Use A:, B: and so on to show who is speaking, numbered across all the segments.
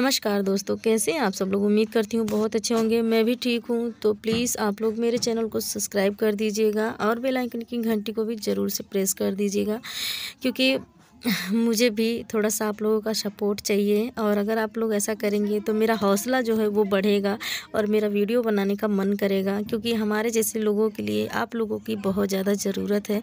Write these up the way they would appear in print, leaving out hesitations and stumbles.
A: नमस्कार दोस्तों, कैसे हैं आप सब लोग। उम्मीद करती हूँ बहुत अच्छे होंगे। मैं भी ठीक हूँ। तो प्लीज़ आप लोग मेरे चैनल को सब्सक्राइब कर दीजिएगा और बेल आइकन की घंटी को भी ज़रूर से प्रेस कर दीजिएगा, क्योंकि मुझे भी थोड़ा सा आप लोगों का सपोर्ट चाहिए। और अगर आप लोग ऐसा करेंगे तो मेरा हौसला जो है वो बढ़ेगा और मेरा वीडियो बनाने का मन करेगा, क्योंकि हमारे जैसे लोगों के लिए आप लोगों की बहुत ज़्यादा ज़रूरत है।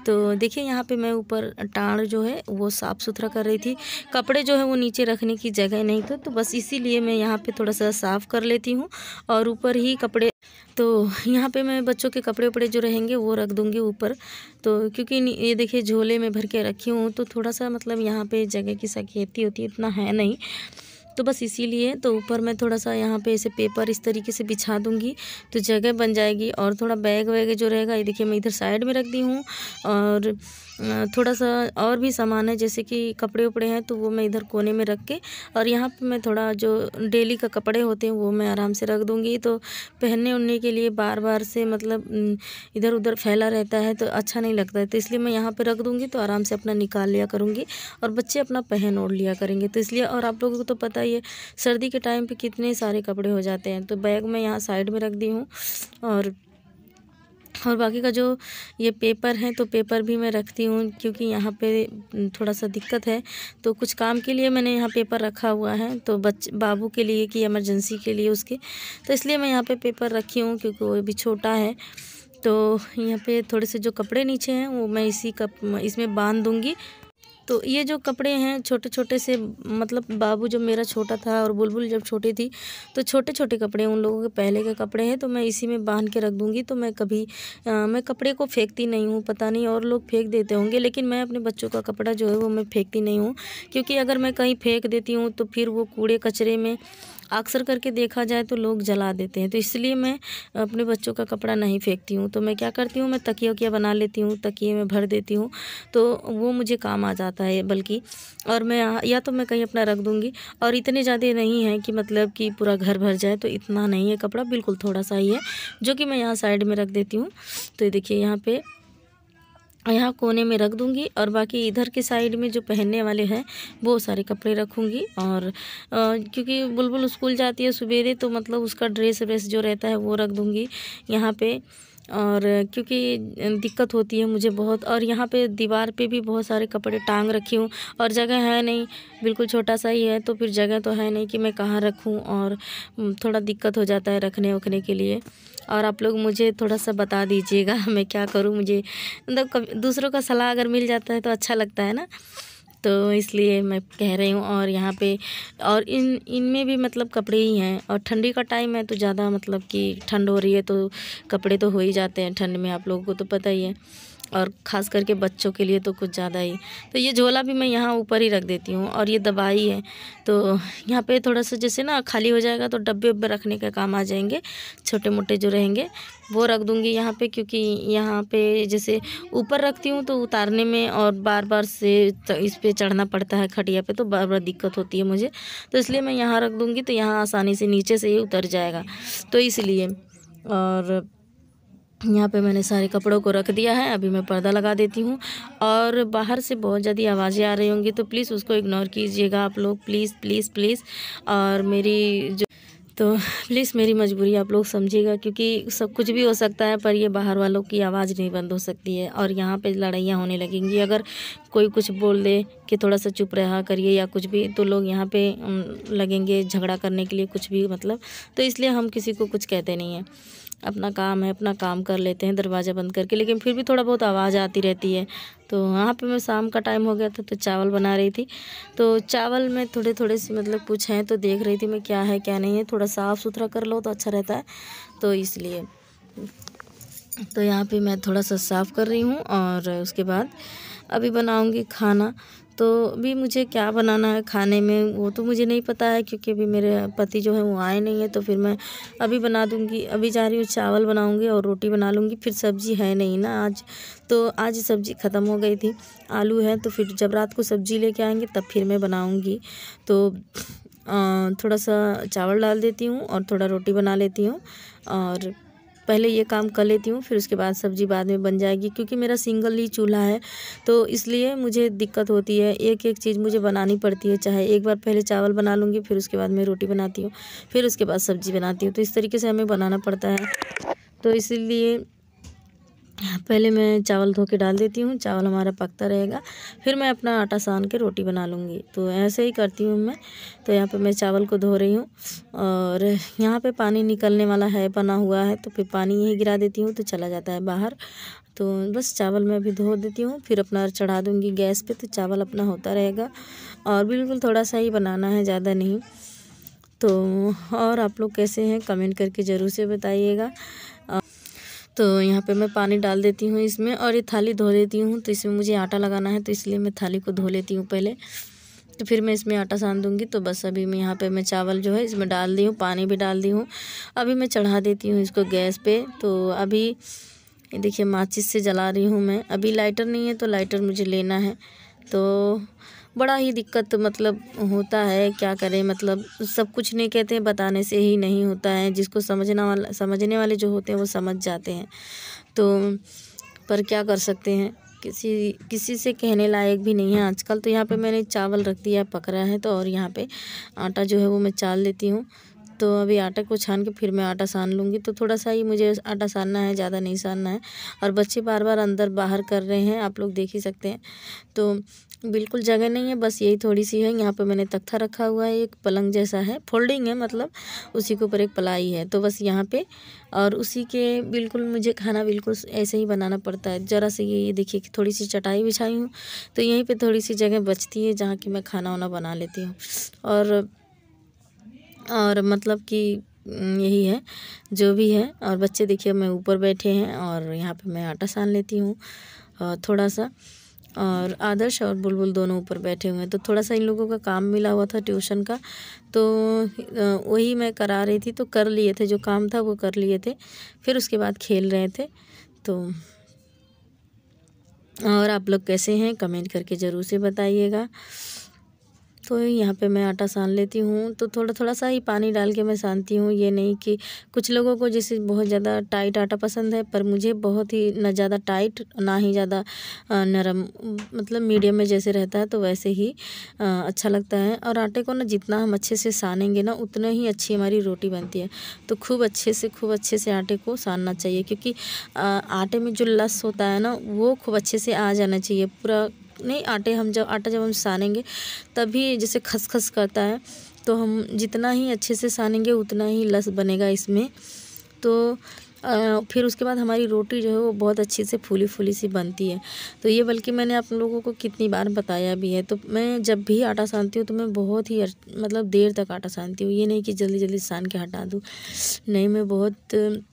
A: तो देखिए, यहाँ पे मैं ऊपर टाँड़ जो है वो साफ़ सुथरा कर रही थी। कपड़े जो है वो नीचे रखने की जगह नहीं थी, तो बस इसीलिए मैं यहाँ पे थोड़ा सा साफ़ कर लेती हूँ और ऊपर ही कपड़े। तो यहाँ पे मैं बच्चों के कपड़े उपड़े जो रहेंगे वो रख दूँगी ऊपर। तो क्योंकि ये देखिए झोले में भर के रखी हूँ, तो थोड़ा सा मतलब यहाँ पे जगह की सकेती होती है, इतना है नहीं। तो बस इसीलिए तो ऊपर मैं थोड़ा सा यहाँ पे ऐसे पेपर इस तरीके से बिछा दूँगी, तो जगह बन जाएगी। और थोड़ा बैग वैग जो रहेगा, ये देखिए मैं इधर साइड में रख दी हूँ। और थोड़ा सा और भी सामान है, जैसे कि कपड़े उपड़े हैं, तो वो मैं इधर कोने में रख के, और यहाँ पे मैं थोड़ा जो डेली का कपड़े होते हैं वो मैं आराम से रख दूँगी। तो पहनने उड़ने के लिए बार बार से मतलब इधर उधर फैला रहता है तो अच्छा नहीं लगता है, तो इसलिए मैं यहाँ पे रख दूँगी, तो आराम से अपना निकाल लिया करूँगी और बच्चे अपना पहन ओढ़ लिया करेंगे। तो इसलिए, और आप लोगों को तो पता ही है सर्दी के टाइम पे कितने सारे कपड़े हो जाते हैं। तो बैग मैं यहाँ साइड में रख दी हूँ। और बाकी का जो ये पेपर है, तो पेपर भी मैं रखती हूँ, क्योंकि यहाँ पे थोड़ा सा दिक्कत है। तो कुछ काम के लिए मैंने यहाँ पेपर रखा हुआ है, तो बाबू के लिए कि इमरजेंसी के लिए उसके, तो इसलिए मैं यहाँ पे पेपर रखी हूँ, क्योंकि वो भी छोटा है। तो यहाँ पे थोड़े से जो कपड़े नीचे हैं वो मैं इसमें बांध दूँगी। तो ये जो कपड़े हैं छोटे छोटे से, मतलब बाबू जब मेरा छोटा था और बुलबुल जब छोटी थी, तो छोटे छोटे कपड़े उन लोगों के पहले के कपड़े हैं, तो मैं इसी में बांध के रख दूँगी। तो मैं कपड़े को फेंकती नहीं हूँ। पता नहीं और लोग फेंक देते होंगे, लेकिन मैं अपने बच्चों का कपड़ा जो है वो मैं फेंकती नहीं हूँ, क्योंकि अगर मैं कहीं फेंक देती हूँ तो फिर वो कूड़े कचरे में अक्सर करके देखा जाए तो लोग जला देते हैं। तो इसलिए मैं अपने बच्चों का कपड़ा नहीं फेंकती हूँ। तो मैं क्या करती हूँ, मैं तकिया वकिया बना लेती हूँ, तकिए में भर देती हूँ, तो वो मुझे काम आ जाता है बल्कि। और मैं या तो मैं कहीं अपना रख दूँगी, और इतने ज़्यादा नहीं है कि मतलब कि पूरा घर भर जाए, तो इतना नहीं है कपड़ा, बिल्कुल थोड़ा सा ही है, जो कि मैं यहाँ साइड में रख देती हूँ। तो ये देखिए यहाँ कोने में रख दूँगी, और बाकी इधर के साइड में जो पहनने वाले हैं वो सारे कपड़े रखूँगी। और क्योंकि बुलबुल स्कूल जाती है सवेरे, तो मतलब उसका ड्रेस व्रेस जो रहता है वो रख दूँगी यहाँ पे। और क्योंकि दिक्कत होती है मुझे बहुत, और यहाँ पे दीवार पे भी बहुत सारे कपड़े टांग रखी हूँ, और जगह है नहीं, बिल्कुल छोटा सा ही है, तो फिर जगह तो है नहीं कि मैं कहाँ रखूँ, और थोड़ा दिक्कत हो जाता है रखने वखने के लिए। और आप लोग मुझे थोड़ा सा बता दीजिएगा मैं क्या करूँ। मुझे मतलब कभी दूसरों का सलाह अगर मिल जाता है तो अच्छा लगता है ना, तो इसलिए मैं कह रही हूँ। और यहाँ पे और इनमें भी मतलब कपड़े ही हैं, और ठंडी का टाइम है तो ज़्यादा मतलब कि ठंड हो रही है, तो कपड़े तो हो ही जाते हैं ठंड में, आप लोगों को तो पता ही है, और ख़ास करके बच्चों के लिए तो कुछ ज़्यादा ही। तो ये झोला भी मैं यहाँ ऊपर ही रख देती हूँ, और ये दवाई है, तो यहाँ पे थोड़ा सा जैसे ना खाली हो जाएगा तो डब्बे उब्बे रखने का काम आ जाएंगे, छोटे मोटे जो रहेंगे वो रख दूँगी यहाँ पे। क्योंकि यहाँ पे जैसे ऊपर रखती हूँ तो उतारने में और बार बार से इस पे चढ़ना पड़ता है खटिया पे, तो बार बार दिक्कत होती है मुझे, तो इसलिए मैं यहाँ रख दूँगी, तो यहाँ आसानी से नीचे से ही उतर जाएगा, तो इसलिए। और यहाँ पे मैंने सारे कपड़ों को रख दिया है। अभी मैं पर्दा लगा देती हूँ, और बाहर से बहुत ज़्यादा आवाज़ें आ रही होंगी, तो प्लीज़ उसको इग्नोर कीजिएगा आप लोग, प्लीज़ प्लीज़ प्लीज़। और प्लीज़ मेरी मजबूरी आप लोग समझिएगा, क्योंकि सब कुछ भी हो सकता है, पर ये बाहर वालों की आवाज़ नहीं बंद हो सकती है, और यहाँ पे लड़ाइयाँ होने लगेंगी। अगर कोई कुछ बोल दे कि थोड़ा सा चुप रहा करिए या कुछ भी, तो लोग यहाँ पे लगेंगे झगड़ा करने के लिए, कुछ भी मतलब। तो इसलिए हम किसी को कुछ कहते नहीं हैं, अपना काम है, अपना काम कर लेते हैं दरवाज़ा बंद करके, लेकिन फिर भी थोड़ा बहुत आवाज़ आती रहती है। तो वहाँ पे मैं शाम का टाइम हो गया था, तो चावल बना रही थी, तो चावल में थोड़े थोड़े से मतलब कुछ हैं, तो देख रही थी मैं क्या है क्या नहीं है, थोड़ा साफ़ सुथरा कर लो तो अच्छा रहता है, तो इसलिए। तो यहाँ पे मैं थोड़ा सा साफ़ कर रही हूँ, और उसके बाद अभी बनाऊँगी खाना। तो अभी मुझे क्या बनाना है खाने में वो तो मुझे नहीं पता है, क्योंकि अभी मेरे पति जो है वो आए नहीं है, तो फिर मैं अभी बना दूँगी। अभी जा रही हूँ चावल बनाऊँगी और रोटी बना लूँगी, फिर सब्ज़ी है नहीं ना आज, तो आज सब्ज़ी ख़त्म हो गई थी, आलू है, तो फिर जब रात को सब्ज़ी लेके आएँगे तब फिर मैं बनाऊँगी। तो थोड़ा सा चावल डाल देती हूँ और थोड़ा रोटी बना लेती हूँ, और पहले ये काम कर लेती हूँ, फिर उसके बाद सब्ज़ी बाद में बन जाएगी, क्योंकि मेरा सिंगल ही चूल्हा है तो इसलिए मुझे दिक्कत होती है। एक एक चीज़ मुझे बनानी पड़ती है, चाहे एक बार पहले चावल बना लूँगी, फिर उसके बाद मैं रोटी बनाती हूँ, फिर उसके बाद सब्ज़ी बनाती हूँ, तो इस तरीके से हमें बनाना पड़ता है। तो इसीलिए पहले मैं चावल धो के डाल देती हूँ, चावल हमारा पकता रहेगा, फिर मैं अपना आटा सान के रोटी बना लूँगी। तो ऐसे ही करती हूँ मैं। तो यहाँ पे मैं चावल को धो रही हूँ और यहाँ पे पानी निकलने वाला है, बना हुआ है, तो फिर पानी यही गिरा देती हूँ तो चला जाता है बाहर। तो बस चावल मैं अभी धो देती हूँ, फिर अपना चढ़ा दूँगी गैस पे, तो चावल अपना होता रहेगा। और बिल्कुल थोड़ा सा ही बनाना है, ज़्यादा नहीं। तो और आप लोग कैसे हैं कमेंट करके ज़रूर से बताइएगा। तो यहाँ पे मैं पानी डाल देती हूँ इसमें और ये थाली धो देती हूँ। तो इसमें मुझे आटा लगाना है, तो इसलिए मैं थाली को धो लेती हूँ पहले, तो फिर मैं इसमें आटा सान दूँगी। तो बस अभी मैं यहाँ पे मैं चावल जो है इसमें डाल दी हूँ, पानी भी डाल दी हूँ। अभी मैं चढ़ा देती हूँ इसको गैस पे। तो अभी देखिए माचिस से जला रही हूँ मैं। अभी लाइटर नहीं है तो लाइटर मुझे लेना है। तो बड़ा ही दिक्कत मतलब होता है, क्या करें, मतलब सब कुछ नहीं कहते हैं, बताने से ही नहीं होता है। जिसको समझने वाले जो होते हैं वो समझ जाते हैं। तो पर क्या कर सकते हैं, किसी से कहने लायक भी नहीं है आजकल। तो यहाँ पे मैंने चावल रख दिया, पक रहा है। तो और यहाँ पे आटा जो है वो मैं चाल लेती हूँ। तो अभी आटा को छान के फिर मैं आटा सान लूँगी। तो थोड़ा सा ही मुझे आटा सानना है, ज़्यादा नहीं सानना है। और बच्चे बार बार अंदर बाहर कर रहे हैं, आप लोग देख ही सकते हैं। तो बिल्कुल जगह नहीं है, बस यही थोड़ी सी है। यहाँ पे मैंने तख्ता रखा हुआ है, एक पलंग जैसा है, फोल्डिंग है मतलब, उसी के ऊपर एक पलाई है। तो बस यहाँ पे और उसी के बिल्कुल मुझे खाना बिल्कुल ऐसे ही बनाना पड़ता है। ज़रा से ये देखिए कि थोड़ी सी चटाई बिछाई हूँ, तो यहीं पे थोड़ी सी जगह बचती है जहाँ की मैं खाना वाना बना लेती हूँ। और मतलब कि यही है जो भी है। और बच्चे देखिए मैं ऊपर बैठे हैं और यहाँ पे मैं आटा सान लेती हूँ थोड़ा सा। और आदर्श और बुलबुल दोनों ऊपर बैठे हुए हैं। तो थोड़ा सा इन लोगों का काम मिला हुआ था ट्यूशन का, तो वही मैं करा रही थी। तो कर लिए थे, जो काम था वो कर लिए थे, फिर उसके बाद खेल रहे थे। तो और आप लोग कैसे हैं कमेंट करके ज़रूर से बताइएगा। तो यहाँ पे मैं आटा सान लेती हूँ, तो थोड़ा थोड़ा सा ही पानी डाल के मैं सानती हूँ। ये नहीं कि कुछ लोगों को जैसे बहुत ज़्यादा टाइट आटा पसंद है, पर मुझे बहुत ही ना ज़्यादा टाइट ना ही ज़्यादा नरम, मतलब मीडियम में जैसे रहता है तो वैसे ही अच्छा लगता है। और आटे को ना जितना हम अच्छे से सानेंगे ना उतना ही अच्छी हमारी रोटी बनती है। तो खूब अच्छे से आटे को सानना चाहिए, क्योंकि आटे में जो लस होता है ना वो खूब अच्छे से आ जाना चाहिए पूरा। नहीं, आटा जब हम सानेंगे तभी जैसे खसखस करता है, तो हम जितना ही अच्छे से सानेंगे उतना ही लस बनेगा इसमें। तो फिर उसके बाद हमारी रोटी जो है वो बहुत अच्छी से फूली सी बनती है। तो ये बल्कि मैंने आप लोगों को कितनी बार बताया भी है। तो मैं जब भी आटा सानती हूँ तो मैं बहुत ही मतलब देर तक आटा सानती हूँ। ये नहीं कि जल्दी सान के हटा दूँ, नहीं, मैं बहुत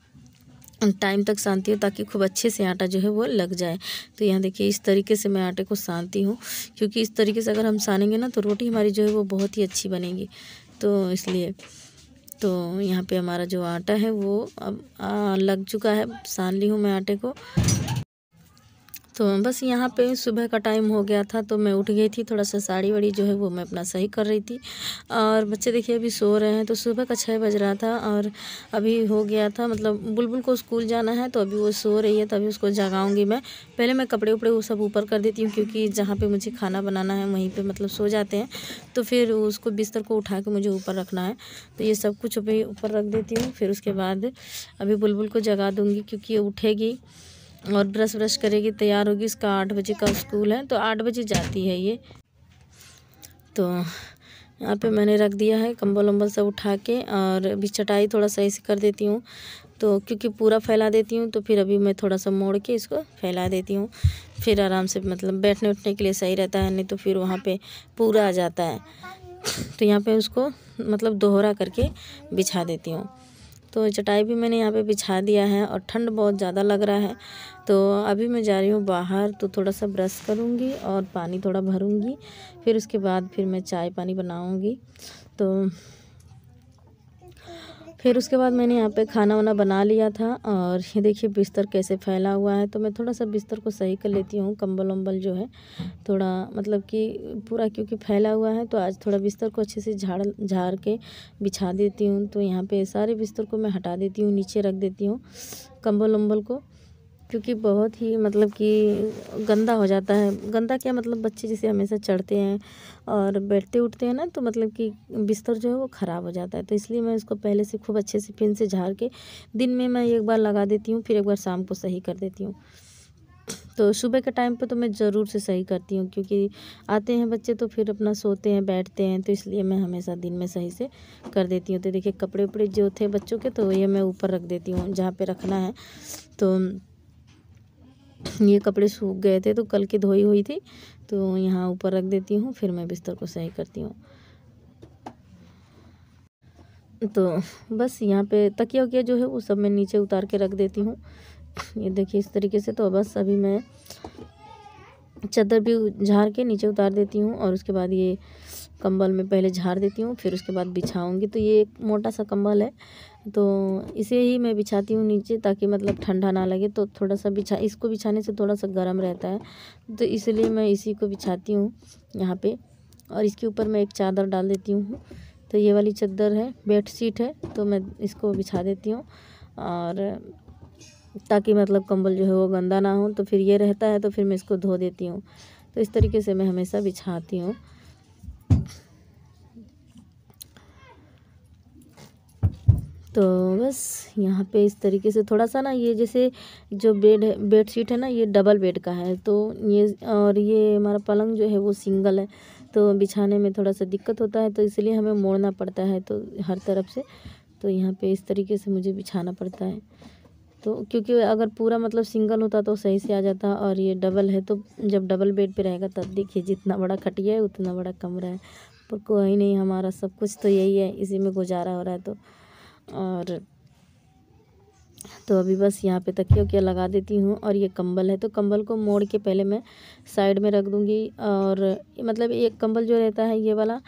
A: टाइम तक सानती हूँ ताकि खूब अच्छे से आटा जो है वो लग जाए। तो यहाँ देखिए इस तरीके से मैं आटे को सानती हूँ, क्योंकि इस तरीके से अगर हम सानेंगे ना तो रोटी हमारी जो है वो बहुत ही अच्छी बनेगी। तो इसलिए तो यहाँ पे हमारा जो आटा है वो अब लग चुका है, सान ली हूँ मैं आटे को। तो बस यहाँ पे सुबह का टाइम हो गया था, तो मैं उठ गई थी, थोड़ा सा साड़ी वाड़ी जो है वो मैं अपना सही कर रही थी। और बच्चे देखिए अभी सो रहे हैं। तो सुबह का 6 बज रहा था और अभी हो गया था, मतलब बुलबुल को स्कूल जाना है, तो अभी वो सो रही है, तो अभी उसको जगाऊंगी मैं। पहले मैं कपड़े उपड़े वो सब ऊपर कर देती हूँ, क्योंकि जहाँ पर मुझे खाना बनाना है वहीं पर मतलब सो जाते हैं। तो फिर उसको बिस्तर को उठा के मुझे ऊपर रखना है, तो ये सब कुछ अभी ऊपर रख देती हूँ। फिर उसके बाद अभी बुलबुल को जगा दूँगी, क्योंकि ये उठेगी और ब्रश करेगी, तैयार होगी। इसका 8 बजे का स्कूल है, तो 8 बजे जाती है ये। तो यहाँ पे मैंने रख दिया है कंबल वम्बल सब उठा के, और अभी चटाई थोड़ा सा ऐसे कर देती हूँ, तो क्योंकि पूरा फैला देती हूँ तो फिर अभी मैं थोड़ा सा मोड़ के इसको फैला देती हूँ। फिर आराम से मतलब बैठने उठने के लिए सही रहता है, नहीं तो फिर वहाँ पे पूरा आ जाता है। तो यहाँ पे उसको मतलब दोहरा करके बिछा देती हूँ। तो चटाई भी मैंने यहाँ पे बिछा दिया है, और ठंड बहुत ज़्यादा लग रहा है। तो अभी मैं जा रही हूँ बाहर, तो थोड़ा सा ब्रश करूँगी और पानी थोड़ा भरूँगी। फिर उसके बाद फिर मैं चाय पानी बनाऊँगी। तो फिर उसके बाद मैंने यहाँ पे खाना वाना बना लिया था और ये देखिए बिस्तर कैसे फैला हुआ है। तो मैं थोड़ा सा बिस्तर को सही कर लेती हूँ। कंबल वम्बल जो है थोड़ा मतलब कि पूरा क्योंकि फैला हुआ है, तो आज थोड़ा बिस्तर को अच्छे से झाड़ के बिछा देती हूँ। तो यहाँ पे सारे बिस्तर को मैं हटा देती हूँ, नीचे रख देती हूँ कंबल वम्बल को, क्योंकि बहुत ही मतलब कि गंदा हो जाता है। गंदा क्या मतलब, बच्चे जैसे हमेशा चढ़ते हैं और बैठते उठते हैं ना, तो मतलब कि बिस्तर जो है वो ख़राब हो जाता है। तो इसलिए मैं उसको पहले से खूब अच्छे से पिन से झाड़ के दिन में मैं एक बार लगा देती हूँ, फिर एक बार शाम को सही कर देती हूँ। तो सुबह के टाइम पे तो मैं ज़रूर से सही करती हूँ, क्योंकि आते हैं बच्चे तो फिर अपना सोते हैं बैठते हैं, तो इसलिए मैं हमेशा दिन में सही से कर देती हूँ। तो देखिए कपड़े उपड़े जो थे बच्चों के, तो ये मैं ऊपर रख देती हूँ जहाँ पे रखना है। तो ये कपड़े सूख गए थे तो कल की धोई हुई थी, तो यहाँ ऊपर रख देती हूँ, फिर मैं बिस्तर को सही करती हूँ। तो बस यहाँ पे तकिया वकिया जो है वो सब मैं नीचे उतार के रख देती हूँ। ये देखिए इस तरीके से। तो बस अभी मैं चादर भी झाड़ के नीचे उतार देती हूँ और उसके बाद ये कंबल में पहले झाड़ देती हूँ, फिर उसके बाद बिछाऊँगी। तो ये एक मोटा सा कंबल है, तो इसे ही मैं बिछाती हूँ नीचे, ताकि मतलब ठंडा ना लगे। तो थोड़ा सा इसको बिछाने से थोड़ा सा गर्म रहता है, तो इसलिए मैं इसी को बिछाती हूँ यहाँ पे। और इसके ऊपर मैं एक चादर डाल देती हूँ। तो ये वाली चादर है, बेडशीट है, तो मैं इसको बिछा देती हूँ, और ताकि मतलब कंबल जो है वो गंदा ना हो। तो फिर ये रहता है तो फिर मैं इसको धो देती हूँ। तो इस तरीके से मैं हमेशा बिछाती हूँ। तो बस यहाँ पे इस तरीके से थोड़ा सा ना, ये जैसे जो बेडशीट है ना, ये डबल बेड का है। तो ये और ये हमारा पलंग जो है वो सिंगल है, तो बिछाने में थोड़ा सा दिक्कत होता है, तो इसलिए हमें मोड़ना पड़ता है तो हर तरफ से। तो यहाँ पे इस तरीके से मुझे बिछाना पड़ता है। तो क्योंकि अगर पूरा मतलब सिंगल होता तो सही से आ जाता, और ये डबल है, तो जब डबल बेड पे रहेगा तब देखिए जितना बड़ा खटिया है उतना बड़ा कमरा है। पर कोई नहीं, हमारा सब कुछ तो यही है, इसी में गुजारा हो रहा है। तो अभी बस यहाँ पे तकिया वकिया लगा देती हूँ। और ये कंबल है, तो कंबल को मोड़ के पहले मैं साइड में रख दूँगी। और मतलब एक कंबल जो रहता है ये वाला,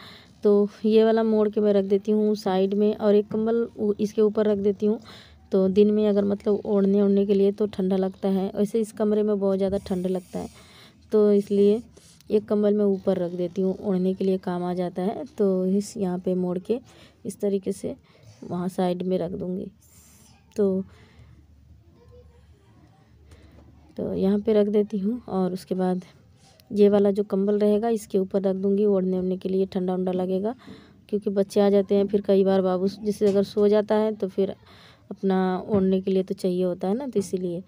A: तो ये वाला मोड़ के मैं रख देती हूँ साइड में, और एक कंबल इसके ऊपर रख देती हूँ। तो दिन में अगर मतलब ओढ़ने के लिए तो ठंडा लगता है, वैसे इस कमरे में बहुत ज़्यादा ठंड लगता है, तो इसलिए एक कंबल मैं ऊपर रख देती हूँ, ओढ़ने के लिए काम आ जाता है। तो इस यहाँ पे मोड़ के इस तरीके से वहाँ साइड में रख दूँगी। तो यहाँ पे रख देती हूँ, और उसके बाद ये वाला जो कंबल रहेगा इसके ऊपर रख दूँगी, ओढ़ने के लिए ठंडा उंडा लगेगा। क्योंकि बच्चे आ जाते हैं, फिर कई बार बाबू जैसे अगर सो जाता है तो फिर अपना ओढ़ने के लिए तो चाहिए होता है ना, तो इसीलिए।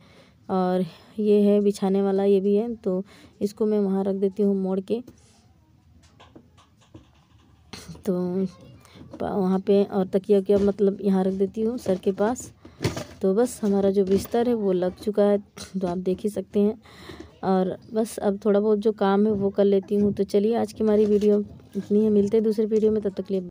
A: और ये है बिछाने वाला, ये भी है, तो इसको मैं वहाँ रख देती हूँ मोड़ के। तो वहाँ पे और तकिया वकिया मतलब यहाँ रख देती हूँ सर के पास। तो बस हमारा जो बिस्तर है वो लग चुका है, तो आप देख ही सकते हैं। और बस अब थोड़ा बहुत जो काम है वो कर लेती हूँ। तो चलिए आज की हमारी वीडियो इतनी है, मिलते हैं दूसरे वीडियो में, तब तक के लिए।